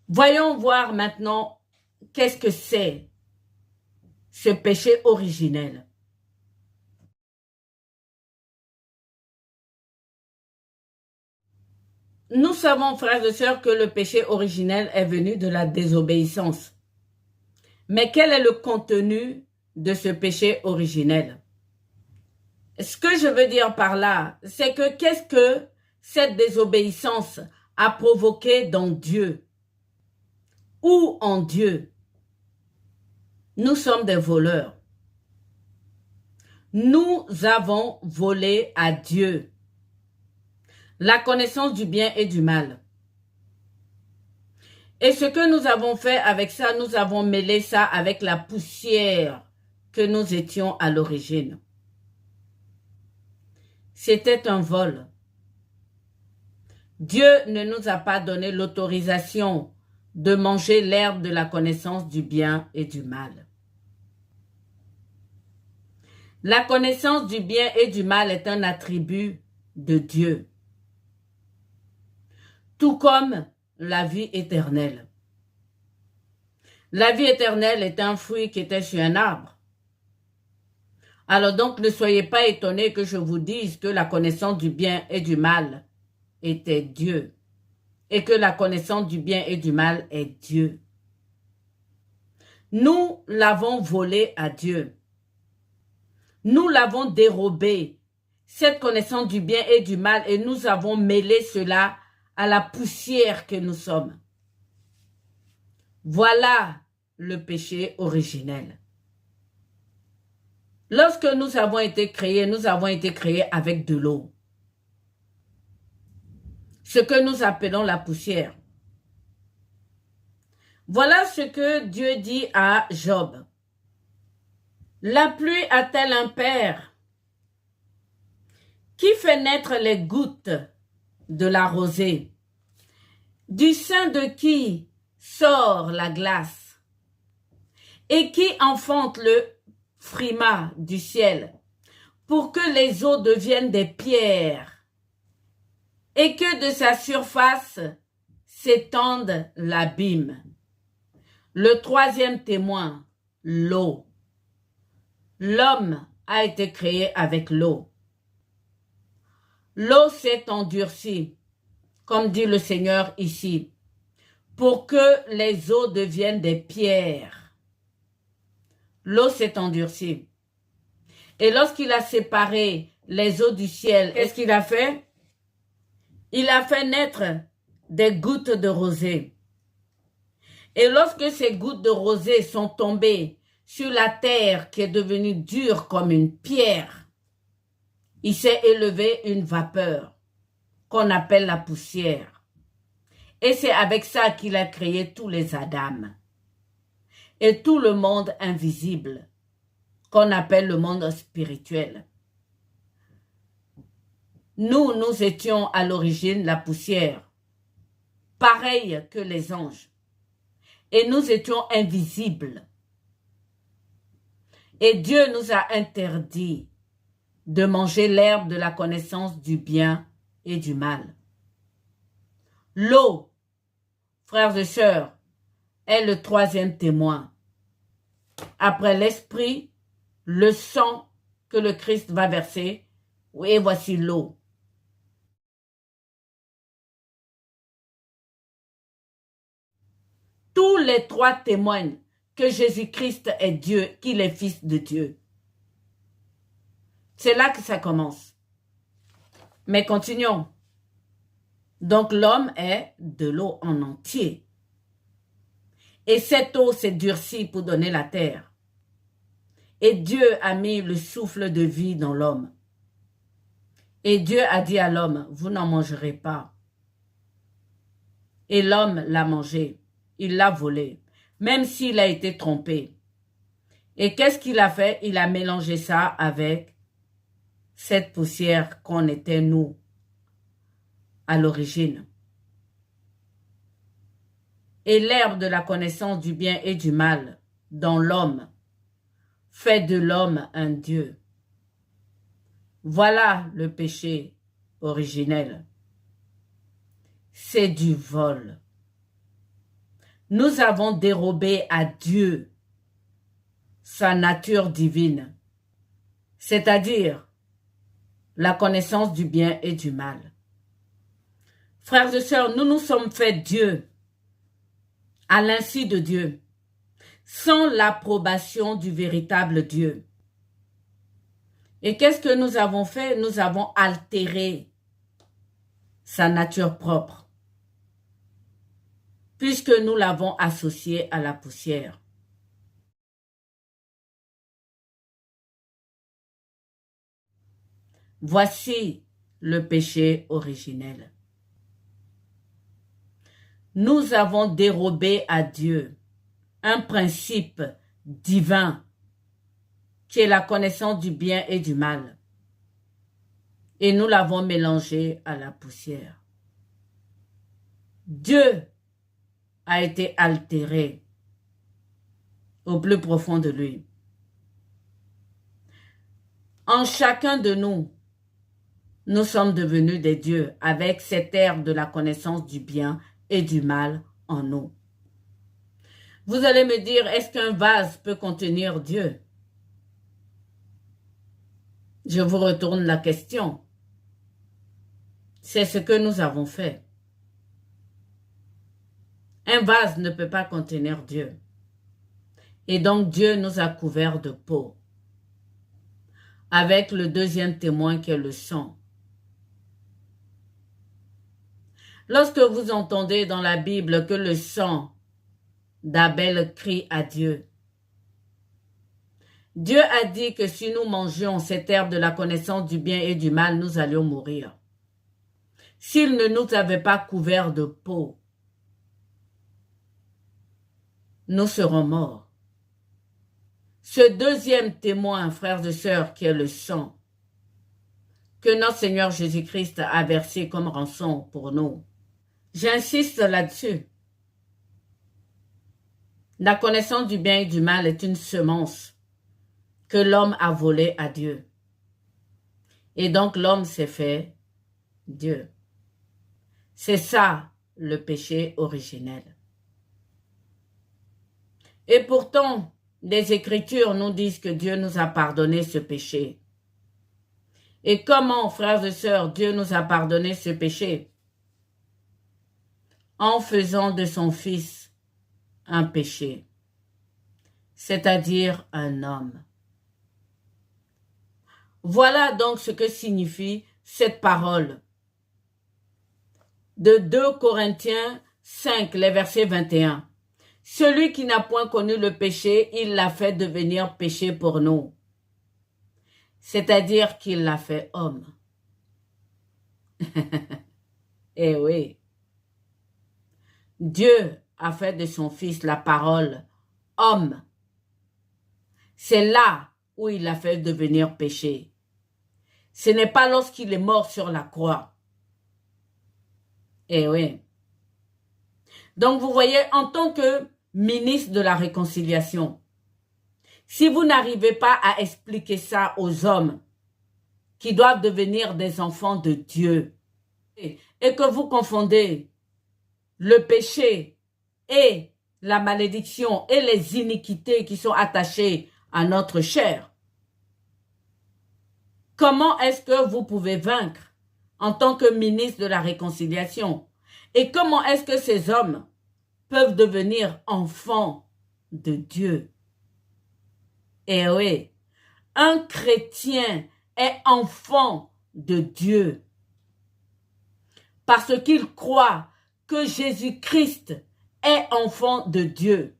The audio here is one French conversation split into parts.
Voyons voir maintenant qu'est-ce que c'est ce péché originel. Nous savons, frères et sœurs, que le péché originel est venu de la désobéissance. Mais quel est le contenu de ce péché originel? Ce que je veux dire par là, c'est que qu'est-ce que cette désobéissance a provoqué dans Dieu? Ou en Dieu? Nous sommes des voleurs. Nous avons volé à Dieu la connaissance du bien et du mal. Et ce que nous avons fait avec ça, nous avons mêlé ça avec la poussière que nous étions à l'origine. C'était un vol. Dieu ne nous a pas donné l'autorisation de manger l'herbe de la connaissance du bien et du mal. La connaissance du bien et du mal est un attribut de Dieu, tout comme la vie éternelle. La vie éternelle est un fruit qui était sur un arbre. Alors donc, ne soyez pas étonnés que je vous dise que la connaissance du bien et du mal était Dieu, et que la connaissance du bien et du mal est Dieu. Nous l'avons volé à Dieu. Nous l'avons dérobé, cette connaissance du bien et du mal, et nous avons mêlé cela à la poussière que nous sommes. Voilà le péché originel. Lorsque nous avons été créés avec de l'eau. Ce que nous appelons la poussière. Voilà ce que Dieu dit à Job. La pluie a-t-elle un père? Qui fait naître les gouttes de la rosée? Du sein de qui sort la glace? Et qui enfante le frimas du ciel pour que les eaux deviennent des pierres et que de sa surface s'étende l'abîme? Le troisième témoin, l'eau. L'homme a été créé avec l'eau. L'eau s'est endurcie, comme dit le Seigneur ici, pour que les eaux deviennent des pierres. L'eau s'est endurcie. Et lorsqu'il a séparé les eaux du ciel, qu'est-ce qu'il a fait? Il a fait naître des gouttes de rosée. Et lorsque ces gouttes de rosée sont tombées sur la terre qui est devenue dure comme une pierre, il s'est élevé une vapeur qu'on appelle la poussière. Et c'est avec ça qu'il a créé tous les Adams et tout le monde invisible qu'on appelle le monde spirituel. Nous étions à l'origine la poussière, pareil que les anges. Et nous étions invisibles. Et Dieu nous a interdit de manger l'herbe de la connaissance du bien et du mal. L'eau, frères et sœurs, est le troisième témoin. Après l'esprit, le sang que le Christ va verser, et voici l'eau. Tous les trois témoignent que Jésus-Christ est Dieu, qu'il est fils de Dieu. C'est là que ça commence. Mais continuons. Donc l'homme est de l'eau en entier. Et cette eau s'est durcie pour donner la terre. Et Dieu a mis le souffle de vie dans l'homme. Et Dieu a dit à l'homme, vous n'en mangerez pas. Et l'homme l'a mangé. Il l'a volé, même s'il a été trompé. Et qu'est-ce qu'il a fait? Il a mélangé ça avec cette poussière qu'on était nous à l'origine. Et l'herbe de la connaissance du bien et du mal dans l'homme fait de l'homme un Dieu. Voilà le péché originel. C'est du vol. Nous avons dérobé à Dieu sa nature divine, c'est-à-dire la connaissance du bien et du mal. Frères et sœurs, nous nous sommes faits Dieu, à l'insu de Dieu, sans l'approbation du véritable Dieu. Et qu'est-ce que nous avons fait? Nous avons altéré sa nature propre, puisque nous l'avons associé à la poussière. Voici le péché originel. Nous avons dérobé à Dieu un principe divin qui est la connaissance du bien et du mal. Et nous l'avons mélangé à la poussière. Dieu a été altéré au plus profond de lui. En chacun de nous, nous sommes devenus des dieux avec cette ère de la connaissance du bien et du mal en nous. Vous allez me dire, est-ce qu'un vase peut contenir Dieu? Je vous retourne la question. C'est ce que nous avons fait. Un vase ne peut pas contenir Dieu. Et donc Dieu nous a couverts de peau, avec le deuxième témoin qui est le sang. Lorsque vous entendez dans la Bible que le sang d'Abel crie à Dieu, Dieu a dit que si nous mangions cette herbe de la connaissance du bien et du mal, nous allions mourir. S'il ne nous avait pas couverts de peau, nous serons morts. Ce deuxième témoin, frères et sœurs, qui est le sang, que notre Seigneur Jésus-Christ a versé comme rançon pour nous. J'insiste là-dessus. La connaissance du bien et du mal est une semence que l'homme a volée à Dieu. Et donc l'homme s'est fait Dieu. C'est ça le péché originel. Et pourtant, les Écritures nous disent que Dieu nous a pardonné ce péché. Et comment, frères et sœurs, Dieu nous a pardonné ce péché? En faisant de son Fils un péché, c'est-à-dire un homme. Voilà donc ce que signifie cette parole de 2 Corinthiens 5, les versets 21. Celui qui n'a point connu le péché, il l'a fait devenir péché pour nous. C'est-à-dire qu'il l'a fait homme. Eh oui. Dieu a fait de son Fils la parole homme. C'est là où il l'a fait devenir péché. Ce n'est pas lorsqu'il est mort sur la croix. Eh oui. Donc vous voyez, en tant que ministre de la réconciliation, si vous n'arrivez pas à expliquer ça aux hommes qui doivent devenir des enfants de Dieu et que vous confondez le péché et la malédiction et les iniquités qui sont attachées à notre chair, comment est-ce que vous pouvez vaincre en tant que ministre de la réconciliation? Et comment est-ce que ces hommes peuvent devenir enfants de Dieu? Eh oui, un chrétien est enfant de Dieu parce qu'il croit que Jésus-Christ est enfant de Dieu.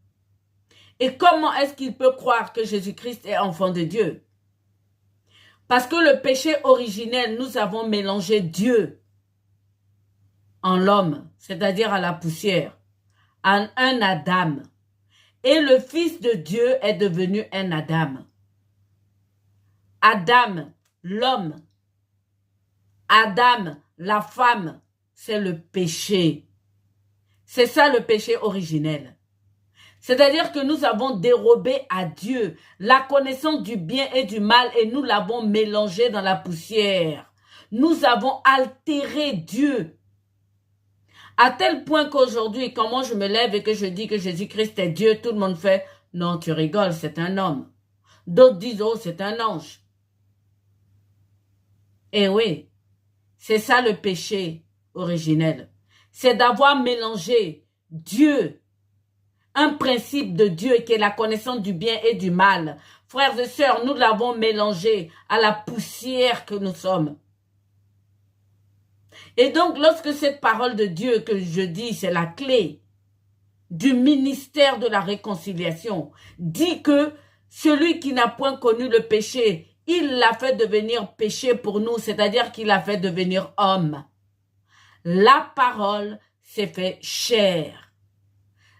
Et comment est-ce qu'il peut croire que Jésus-Christ est enfant de Dieu? Parce que le péché originel, nous avons mélangé Dieu en l'homme, c'est-à-dire à la poussière, en un Adam. Et le Fils de Dieu est devenu un Adam. Adam, l'homme. Adam, la femme, c'est le péché. C'est ça le péché originel. C'est-à-dire que nous avons dérobé à Dieu la connaissance du bien et du mal et nous l'avons mélangé dans la poussière. Nous avons altéré Dieu À tel point qu'aujourd'hui, quand moi je me lève et que je dis que Jésus-Christ est Dieu, tout le monde fait « Non, tu rigoles, c'est un homme. » D'autres disent « Oh, c'est un ange. » Eh oui, c'est ça le péché originel. C'est d'avoir mélangé Dieu, un principe de Dieu qui est la connaissance du bien et du mal. Frères et sœurs, nous l'avons mélangé à la poussière que nous sommes. Et donc, lorsque cette parole de Dieu que je dis, c'est la clé du ministère de la réconciliation, dit que celui qui n'a point connu le péché, il l'a fait devenir péché pour nous, c'est-à-dire qu'il l'a fait devenir homme. La parole s'est fait chair.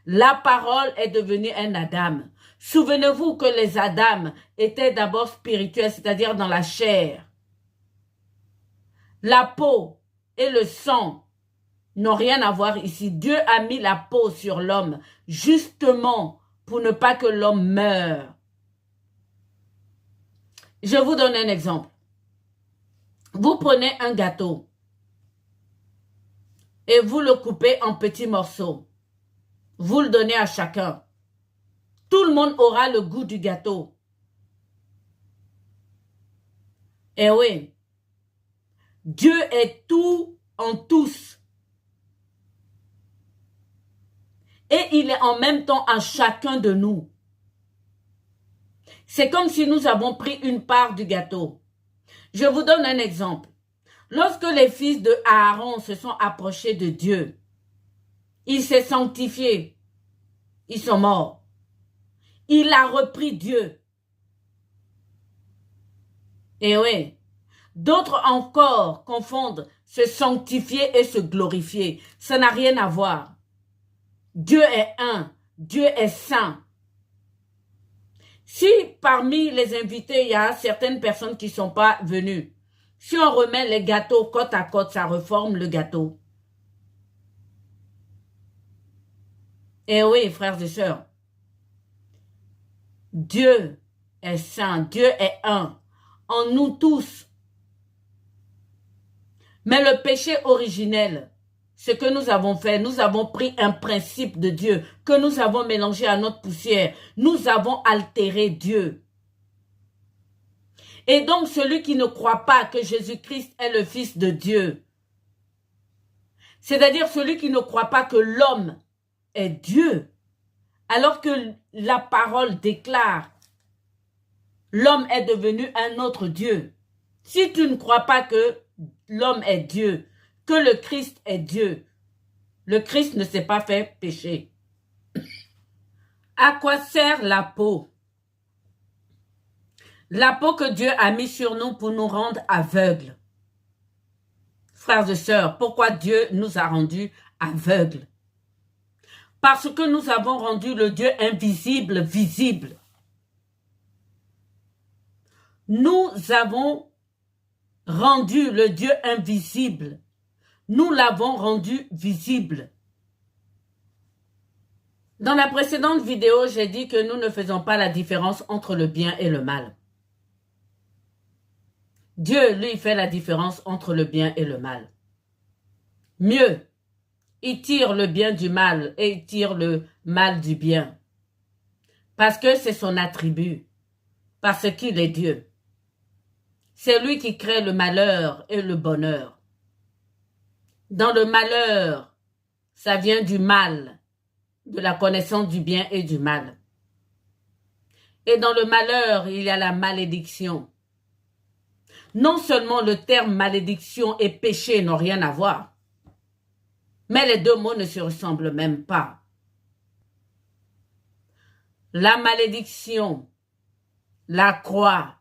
La parole est devenue un Adam. Souvenez-vous que les Adams étaient d'abord spirituels, c'est-à-dire dans la chair. La peau et le sang n'ont rien à voir ici. Dieu a mis la peau sur l'homme, justement pour ne pas que l'homme meure. Je vous donne un exemple. Vous prenez un gâteau et vous le coupez en petits morceaux. Vous le donnez à chacun. Tout le monde aura le goût du gâteau. Eh oui, Dieu est tout en tous. Et il est en même temps en chacun de nous. C'est comme si nous avons pris une part du gâteau. Je vous donne un exemple. Lorsque les fils de Aaron se sont approchés de Dieu, il s'est sanctifié. Ils sont morts. Il a repris Dieu. Et oui, d'autres encore confondent se sanctifier et se glorifier. Ça n'a rien à voir. Dieu est un. Dieu est saint. Si parmi les invités, il y a certaines personnes qui ne sont pas venues, si on remet les gâteaux côte à côte, ça reforme le gâteau. Eh oui, frères et sœurs, Dieu est saint, Dieu est un, en nous tous. Mais le péché originel, ce que nous avons fait, nous avons pris un principe de Dieu que nous avons mélangé à notre poussière. Nous avons altéré Dieu. Et donc, celui qui ne croit pas que Jésus-Christ est le Fils de Dieu, c'est-à-dire celui qui ne croit pas que l'homme est Dieu, alors que la parole déclare l'homme est devenu un autre Dieu. Si tu ne crois pas que l'homme est Dieu, que le Christ est Dieu, le Christ ne s'est pas fait pécher. À quoi sert la peau? La peau que Dieu a mise sur nous pour nous rendre aveugles. Frères et sœurs, pourquoi Dieu nous a rendus aveugles? Parce que nous avons rendu le Dieu invisible visible. Nous avons rendu le Dieu invisible. Nous l'avons rendu visible. Dans la précédente vidéo, j'ai dit que nous ne faisons pas la différence entre le bien et le mal. Dieu, lui, fait la différence entre le bien et le mal. Mieux, il tire le bien du mal et il tire le mal du bien. Parce que c'est son attribut. Parce qu'il est Dieu. C'est lui qui crée le malheur et le bonheur. Dans le malheur, ça vient du mal, de la connaissance du bien et du mal. Et dans le malheur, il y a la malédiction. Non seulement le terme malédiction et péché n'ont rien à voir, mais les deux mots ne se ressemblent même pas. La malédiction, la croix,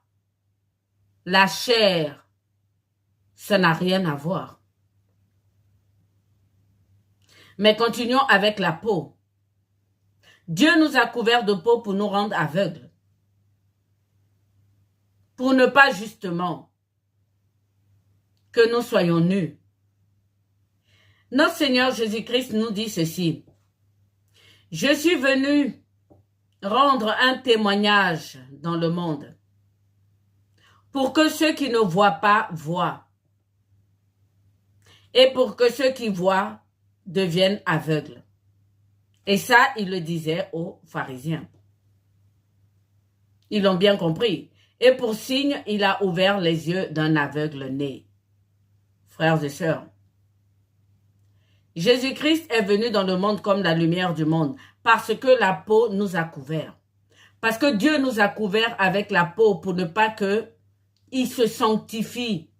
la chair, ça n'a rien à voir. Mais continuons avec la peau. Dieu nous a couverts de peau pour nous rendre aveugles. Pour ne pas justement que nous soyons nus. Notre Seigneur Jésus-Christ nous dit ceci. Je suis venu rendre un témoignage dans le monde pour que ceux qui ne voient pas voient et pour que ceux qui voient deviennent aveugles. Et ça, il le disait aux pharisiens. Ils l'ont bien compris. Et pour signe, il a ouvert les yeux d'un aveugle né. Frères et sœurs, Jésus-Christ est venu dans le monde comme la lumière du monde parce que la peau nous a couverts. Parce que Dieu nous a couverts avec la peau pour ne pas qu'il se sanctifie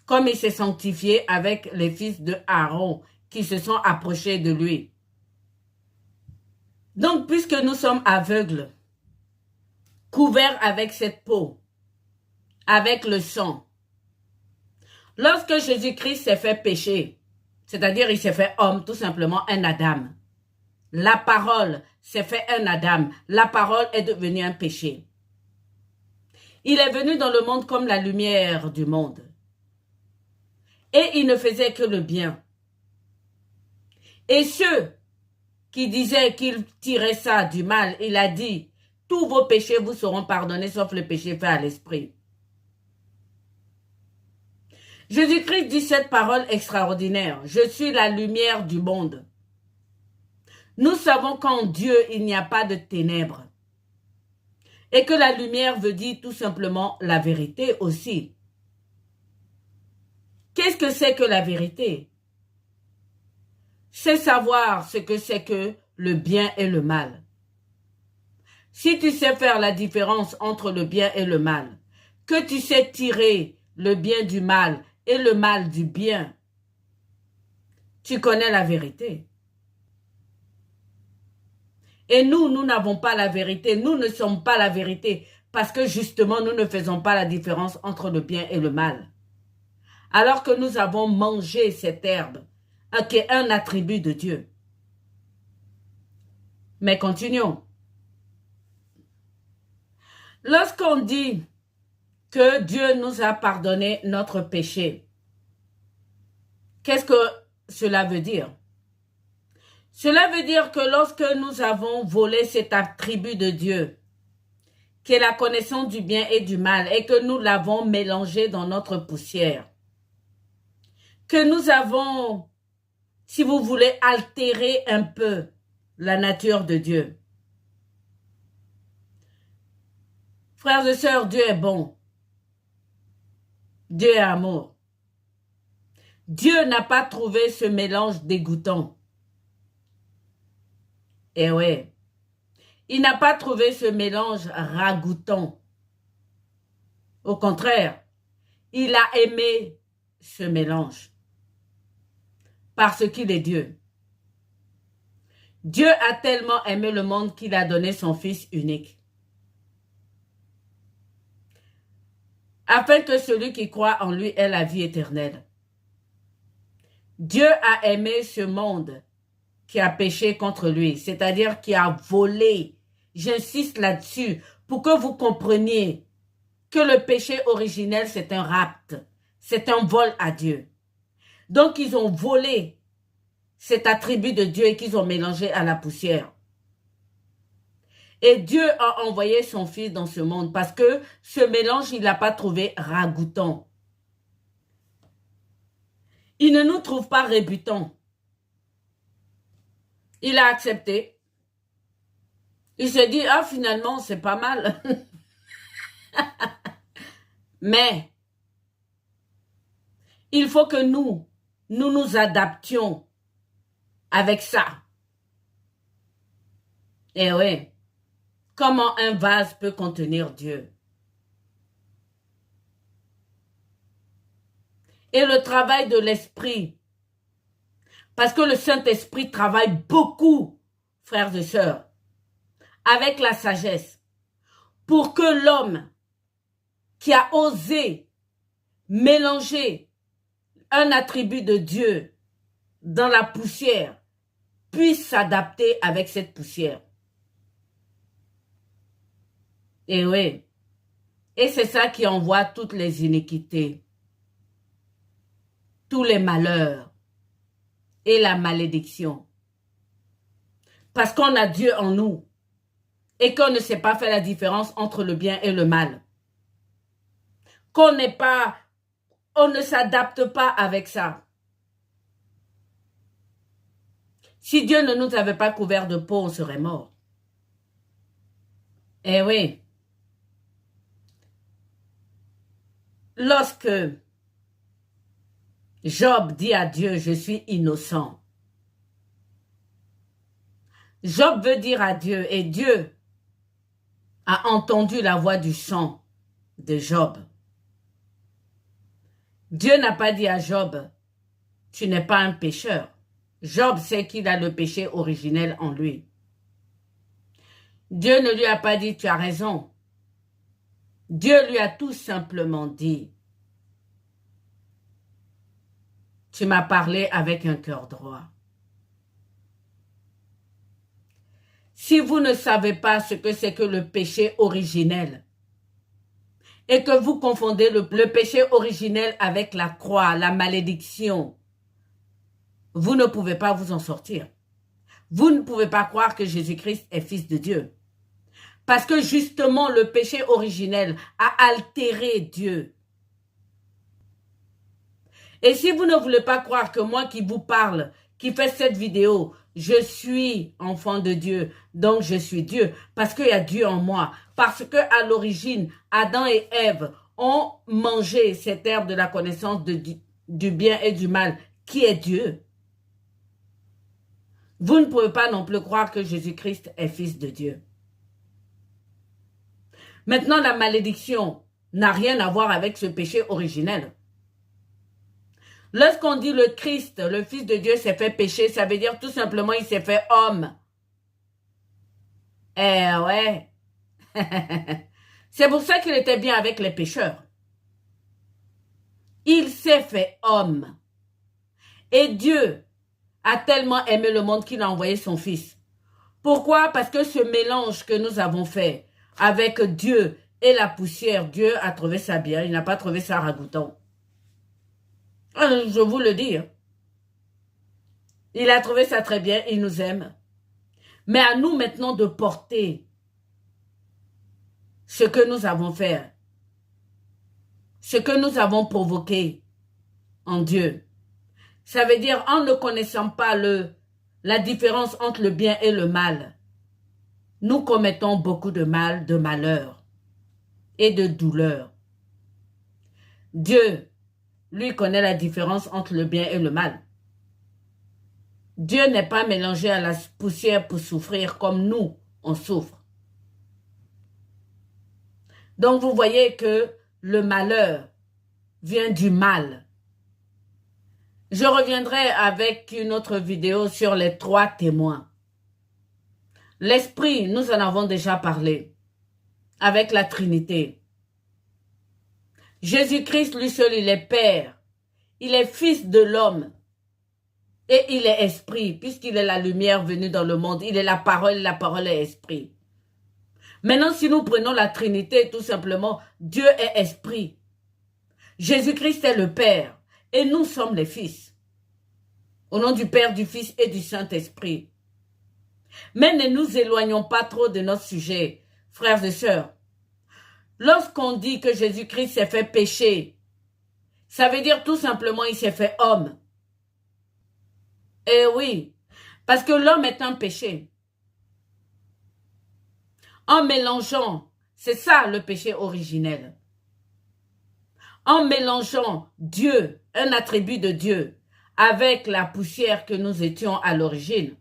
comme il s'est sanctifié avec les fils de Aaron qui se sont approchés de lui. Donc, puisque nous sommes aveugles, couverts avec cette peau, avec le sang, lorsque Jésus-Christ s'est fait pécher, c'est-à-dire il s'est fait homme, tout simplement un Adam, la parole s'est fait un Adam, la parole est devenue un péché. Il est venu dans le monde comme la lumière du monde. Et il ne faisait que le bien. Et ceux qui disaient qu'il tirait ça du mal, il a dit, tous vos péchés vous seront pardonnés, sauf le péché fait à l'esprit. Jésus-Christ dit cette parole extraordinaire. Je suis la lumière du monde. Nous savons qu'en Dieu, il n'y a pas de ténèbres. Et que la lumière veut dire tout simplement la vérité aussi. Qu'est-ce que c'est que la vérité? C'est savoir ce que c'est que le bien et le mal. Si tu sais faire la différence entre le bien et le mal, que tu sais tirer le bien du mal et le mal du bien, tu connais la vérité. Et nous n'avons pas la vérité, nous ne sommes pas la vérité, parce que justement, nous ne faisons pas la différence entre le bien et le mal. Alors que nous avons mangé cette herbe, qui est un attribut de Dieu. Mais continuons. Lorsqu'on dit que Dieu nous a pardonné notre péché, qu'est-ce que cela veut dire? Cela veut dire que lorsque nous avons volé cet attribut de Dieu, qui est la connaissance du bien et du mal, et que nous l'avons mélangé dans notre poussière, que nous avons, si vous voulez, altéré un peu la nature de Dieu. Frères et sœurs, Dieu est bon. Dieu est amour. Dieu n'a pas trouvé ce mélange dégoûtant. Eh ouais. Il n'a pas trouvé ce mélange ragoûtant. Au contraire, il a aimé ce mélange. Parce qu'il est Dieu. Dieu a tellement aimé le monde qu'il a donné son Fils unique. Afin que celui qui croit en lui ait la vie éternelle. Dieu a aimé ce monde qui a péché contre lui, c'est-à-dire qui a volé. J'insiste là-dessus pour que vous compreniez que le péché originel, c'est un rapt, c'est un vol à Dieu. Donc, ils ont volé cet attribut de Dieu et qu'ils ont mélangé à la poussière. Et Dieu a envoyé son Fils dans ce monde parce que ce mélange, il l'a pas trouvé ragoûtant. Il ne nous trouve pas rébutant. Il a accepté. Il se dit, ah, finalement, c'est pas mal. Mais, il faut que nous nous adaptions avec ça. Eh oui. Comment un vase peut contenir Dieu? Et le travail de l'esprit, parce que le Saint-Esprit travaille beaucoup, frères et sœurs, avec la sagesse, pour que l'homme qui a osé mélanger un attribut de Dieu dans la poussière puisse s'adapter avec cette poussière. Et oui, et c'est ça qui envoie toutes les iniquités, tous les malheurs et la malédiction. Parce qu'on a Dieu en nous et qu'on ne sait pas faire la différence entre le bien et le mal. On ne s'adapte pas avec ça. Si Dieu ne nous avait pas couverts de peau, on serait mort. Eh oui. Lorsque Job dit à Dieu, je suis innocent. Job veut dire à Dieu, et Dieu a entendu la voix du chant de Job. Dieu n'a pas dit à Job, tu n'es pas un pécheur. Job sait qu'il a le péché originel en lui. Dieu ne lui a pas dit, tu as raison. Dieu lui a tout simplement dit, tu m'as parlé avec un cœur droit. Si vous ne savez pas ce que c'est que le péché originel et que vous confondez le péché originel avec la croix, la malédiction, vous ne pouvez pas vous en sortir. Vous ne pouvez pas croire que Jésus-Christ est fils de Dieu. Parce que justement, le péché originel a altéré Dieu. Et si vous ne voulez pas croire que moi qui vous parle, qui fait cette vidéo, je suis enfant de Dieu, donc je suis Dieu, parce qu'il y a Dieu en moi, parce que à l'origine, Adam et Ève ont mangé cette herbe de la connaissance du bien et du mal, qui est Dieu. Vous ne pouvez pas non plus croire que Jésus-Christ est fils de Dieu. Maintenant, la malédiction n'a rien à voir avec ce péché originel. Lorsqu'on dit le Christ, le Fils de Dieu s'est fait pécher, ça veut dire tout simplement il s'est fait homme. Eh ouais. C'est pour ça qu'il était bien avec les pécheurs. Il s'est fait homme. Et Dieu a tellement aimé le monde qu'il a envoyé son Fils. Pourquoi? Parce que ce mélange que nous avons fait avec Dieu et la poussière, Dieu a trouvé ça bien, il n'a pas trouvé ça ragoûtant. Je vous le dis. Il a trouvé ça très bien, il nous aime. Mais à nous maintenant de porter ce que nous avons fait, ce que nous avons provoqué en Dieu. Ça veut dire en ne connaissant pas la différence entre le bien et le mal, nous commettons beaucoup de mal, de malheur et de douleur. Dieu, lui, connaît la différence entre le bien et le mal. Dieu n'est pas mélangé à la poussière pour souffrir comme nous, on souffre. Donc vous voyez que le malheur vient du mal. Je reviendrai avec une autre vidéo sur les 3 témoins. L'esprit, nous en avons déjà parlé, avec la Trinité. Jésus-Christ, lui seul, il est Père. Il est Fils de l'homme. Et il est Esprit, puisqu'il est la lumière venue dans le monde. Il est la parole est Esprit. Maintenant, si nous prenons la Trinité, tout simplement, Dieu est Esprit. Jésus-Christ est le Père. Et nous sommes les fils. Au nom du Père, du Fils et du Saint-Esprit. Mais ne nous éloignons pas trop de notre sujet, frères et sœurs. Lorsqu'on dit que Jésus-Christ s'est fait pécher, ça veut dire tout simplement il s'est fait homme. Eh oui, parce que l'homme est un péché. En mélangeant, c'est ça le péché originel. En mélangeant Dieu, un attribut de Dieu, avec la poussière que nous étions à l'origine,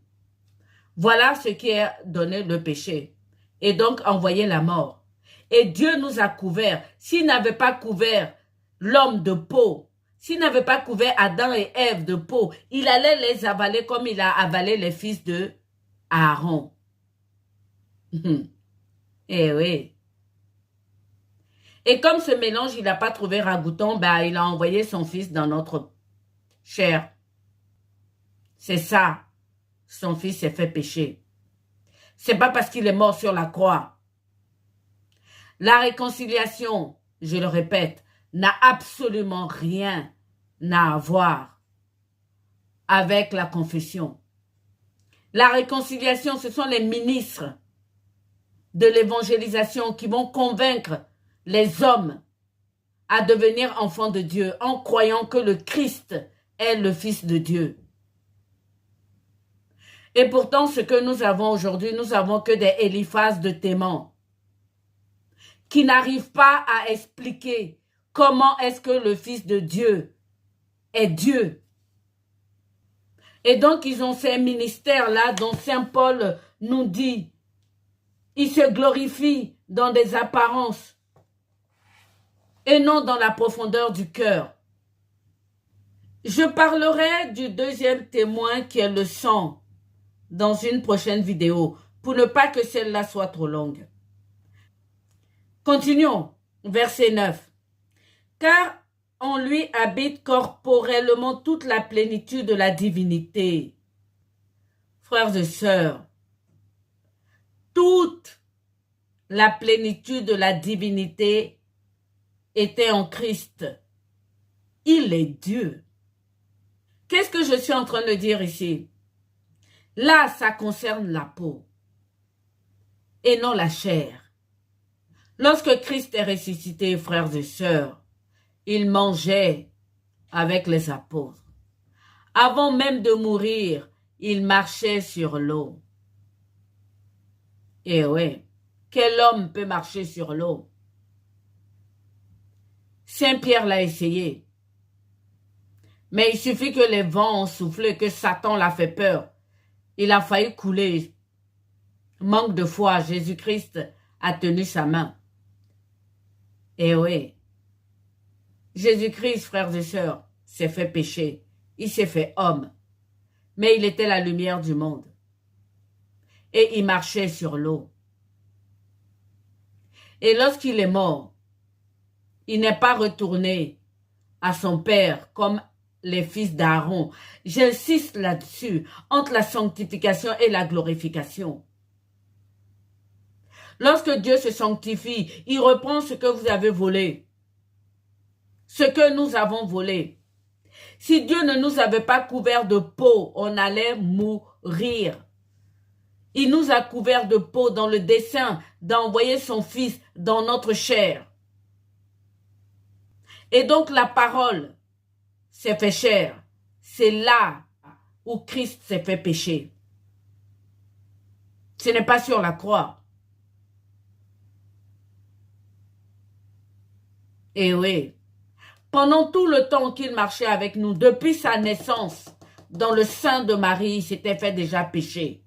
voilà ce qui a donné le péché. Et donc envoyé la mort. Et Dieu nous a couverts. S'il n'avait pas couvert l'homme de peau, s'il n'avait pas couvert Adam et Ève de peau, il allait les avaler comme il a avalé les fils de Aaron. Eh oui. Et comme ce mélange, il n'a pas trouvé ragoûtant, ben, il a envoyé son fils dans notre chair. C'est ça. Son fils s'est fait pécher. C'est pas parce qu'il est mort sur la croix. La réconciliation, je le répète, n'a absolument rien à voir avec la confession. La réconciliation, ce sont les ministres de l'évangélisation qui vont convaincre les hommes à devenir enfants de Dieu en croyant que le Christ est le Fils de Dieu. Et pourtant, ce que nous avons aujourd'hui, nous avons que des Éliphaz de Théman qui n'arrivent pas à expliquer comment est-ce que le Fils de Dieu est Dieu. Et donc, ils ont ces ministères-là dont Saint Paul nous dit, ils se glorifient dans des apparences et non dans la profondeur du cœur. Je parlerai du deuxième témoin qui est le sang dans une prochaine vidéo pour ne pas que celle-là soit trop longue. Continuons, verset 9. Car en lui habite corporellement toute la plénitude de la divinité. Frères et sœurs, toute la plénitude de la divinité était en Christ. Il est Dieu. Qu'est-ce que je suis en train de dire ici? Là, ça concerne la peau et non la chair. Lorsque Christ est ressuscité, frères et sœurs, il mangeait avec les apôtres. Avant même de mourir, il marchait sur l'eau. Et oui, quel homme peut marcher sur l'eau? Saint Pierre l'a essayé. Mais il suffit que les vents ont soufflé, que Satan l'a fait peur. Il a failli couler. Manque de foi, Jésus-Christ a tenu sa main. Et oui, Jésus-Christ, frères et sœurs, s'est fait pécher. Il s'est fait homme. Mais il était la lumière du monde. Et il marchait sur l'eau. Et lorsqu'il est mort, il n'est pas retourné à son père comme les fils d'Aaron. J'insiste là-dessus, entre la sanctification et la glorification. Lorsque Dieu se sanctifie, il reprend ce que vous avez volé. Ce que nous avons volé. Si Dieu ne nous avait pas couverts de peau, on allait mourir. Il nous a couverts de peau dans le dessein d'envoyer son Fils dans notre chair. Et donc la parole s'est fait chair. C'est là où Christ s'est fait pécher. Ce n'est pas sur la croix. Et oui, pendant tout le temps qu'il marchait avec nous, depuis sa naissance, dans le sein de Marie, il s'était fait déjà pécher.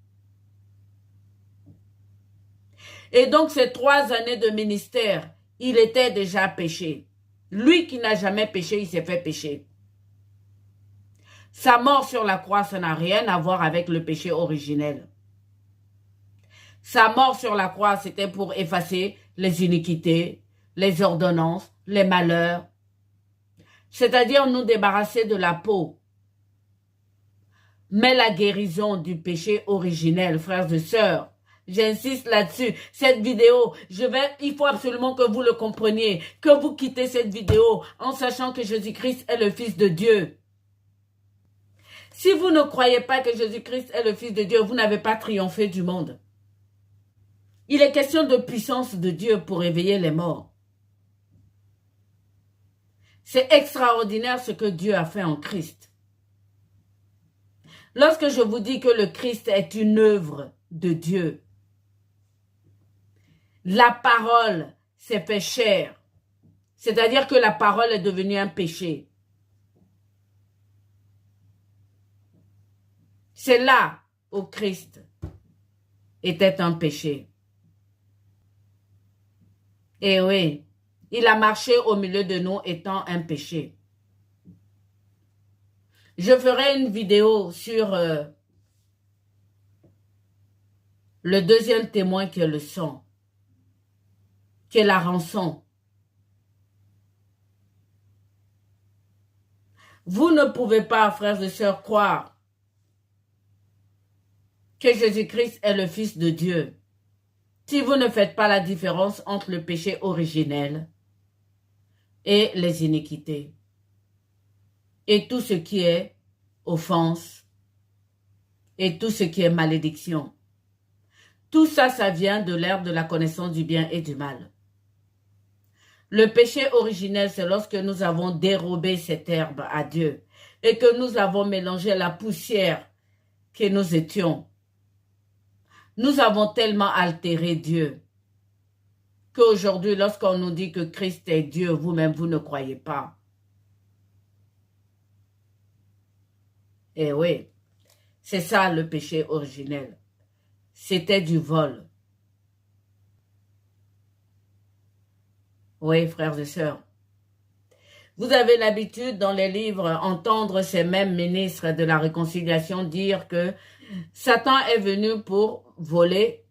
Et donc ces 3 années de ministère, il était déjà péché. Lui qui n'a jamais péché, il s'est fait pécher. Sa mort sur la croix, ça n'a rien à voir avec le péché originel. Sa mort sur la croix, c'était pour effacer les iniquités, les ordonnances, les malheurs. C'est-à-dire nous débarrasser de la peau. Mais la guérison du péché originel, frères et sœurs, j'insiste là-dessus. Cette vidéo, il faut absolument que vous le compreniez, que vous quittez cette vidéo en sachant que Jésus-Christ est le Fils de Dieu. Si vous ne croyez pas que Jésus-Christ est le Fils de Dieu, vous n'avez pas triomphé du monde. Il est question de puissance de Dieu pour éveiller les morts. C'est extraordinaire ce que Dieu a fait en Christ. Lorsque je vous dis que le Christ est une œuvre de Dieu, la parole s'est fait chair. C'est-à-dire que la parole est devenue un péché. C'est là où Christ était un péché. Et oui, il a marché au milieu de nous étant un péché. Je ferai une vidéo sur le deuxième témoin qui est le sang, qui est la rançon. Vous ne pouvez pas, frères et sœurs, croire que Jésus-Christ est le Fils de Dieu si vous ne faites pas la différence entre le péché originel et les iniquités et tout ce qui est offense et tout ce qui est malédiction. Tout ça, ça vient de l'ère de la connaissance du bien et du mal. Le péché originel, c'est lorsque nous avons dérobé cette herbe à Dieu et que nous avons mélangé la poussière que nous étions Nous avons tellement altéré Dieu qu'aujourd'hui, lorsqu'on nous dit que Christ est Dieu, vous-même, vous ne croyez pas. Eh oui, c'est ça le péché originel. C'était du vol. Oui, frères et sœurs. Vous avez l'habitude dans les livres entendre ces mêmes ministres de la réconciliation dire que Satan est venu pour voler,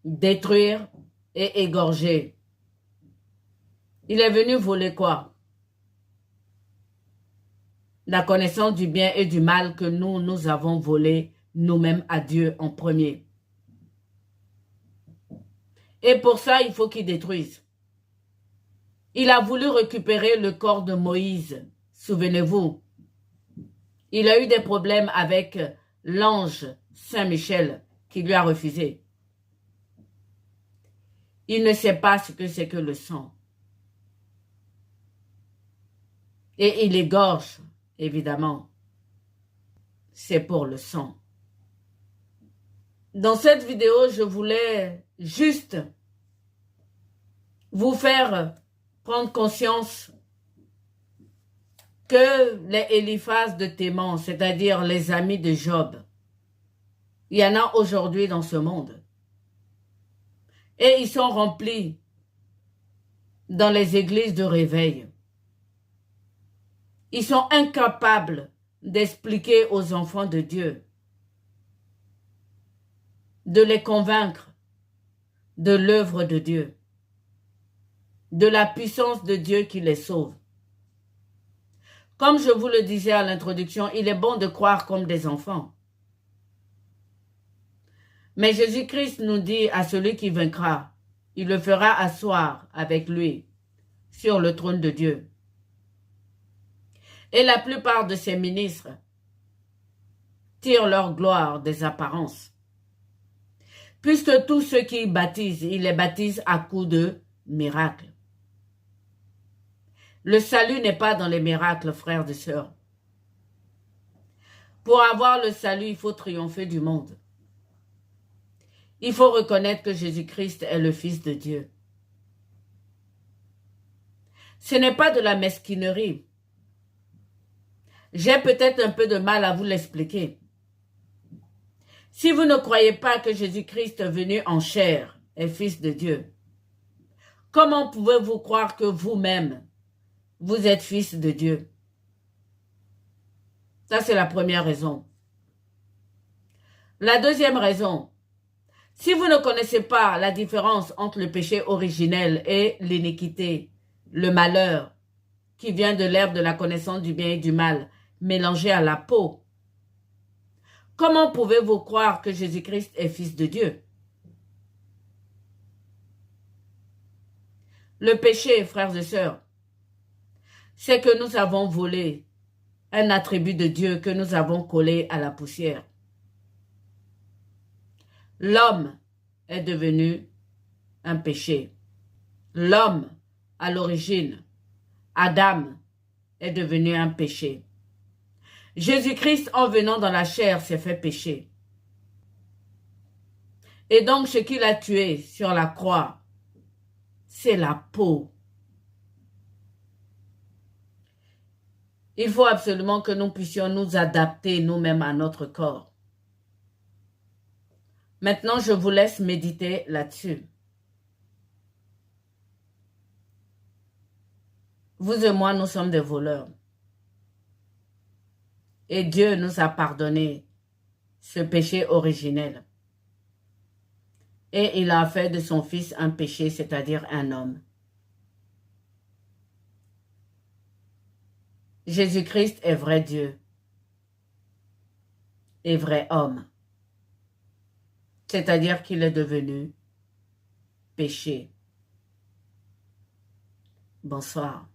détruire et égorger. Il est venu voler quoi? La connaissance du bien et du mal que nous avons volé nous-mêmes à Dieu en premier. Et pour ça, il faut qu'il détruise. Il a voulu récupérer le corps de Moïse. Souvenez-vous. Il a eu des problèmes avec l'ange Saint-Michel qui lui a refusé. Il ne sait pas ce que c'est que le sang. Et il égorge, évidemment. C'est pour le sang. Dans cette vidéo, je voulais juste vous faire prendre conscience que les Éliphaz de Théman, c'est-à-dire les amis de Job, il y en a aujourd'hui dans ce monde. Et ils sont remplis dans les églises de réveil. Ils sont incapables d'expliquer aux enfants de Dieu, de les convaincre de l'œuvre de Dieu, de la puissance de Dieu qui les sauve. Comme je vous le disais à l'introduction, il est bon de croire comme des enfants. Mais Jésus-Christ nous dit à celui qui vaincra, il le fera asseoir avec lui sur le trône de Dieu. Et la plupart de ces ministres tirent leur gloire des apparences. Puisque tous ceux qui baptisent, ils les baptisent à coups de miracles. Le salut n'est pas dans les miracles, frères et sœurs. Pour avoir le salut, il faut triompher du monde. Il faut reconnaître que Jésus-Christ est le Fils de Dieu. Ce n'est pas de la mesquinerie. J'ai peut-être un peu de mal à vous l'expliquer. Si vous ne croyez pas que Jésus-Christ est venu en chair, est Fils de Dieu, comment pouvez-vous croire que vous-même, vous êtes fils de Dieu? Ça, c'est la première raison. La deuxième raison, si vous ne connaissez pas la différence entre le péché originel et l'iniquité, le malheur, qui vient de l'herbe de la connaissance du bien et du mal, mélangé à la peau, comment pouvez-vous croire que Jésus-Christ est Fils de Dieu? Le péché, frères et sœurs, c'est que nous avons volé un attribut de Dieu que nous avons collé à la poussière. L'homme est devenu un péché. L'homme, à l'origine, Adam, est devenu un péché. Jésus-Christ, en venant dans la chair, s'est fait pécher. Et donc, ce qu'il a tué sur la croix, c'est la peau. Il faut absolument que nous puissions nous adapter nous-mêmes à notre corps. Maintenant, je vous laisse méditer là-dessus. Vous et moi, nous sommes des voleurs. Et Dieu nous a pardonné ce péché originel. Et il a fait de son Fils un péché, c'est-à-dire un homme. Jésus-Christ est vrai Dieu et vrai homme. C'est-à-dire qu'il est devenu péché. Bonsoir.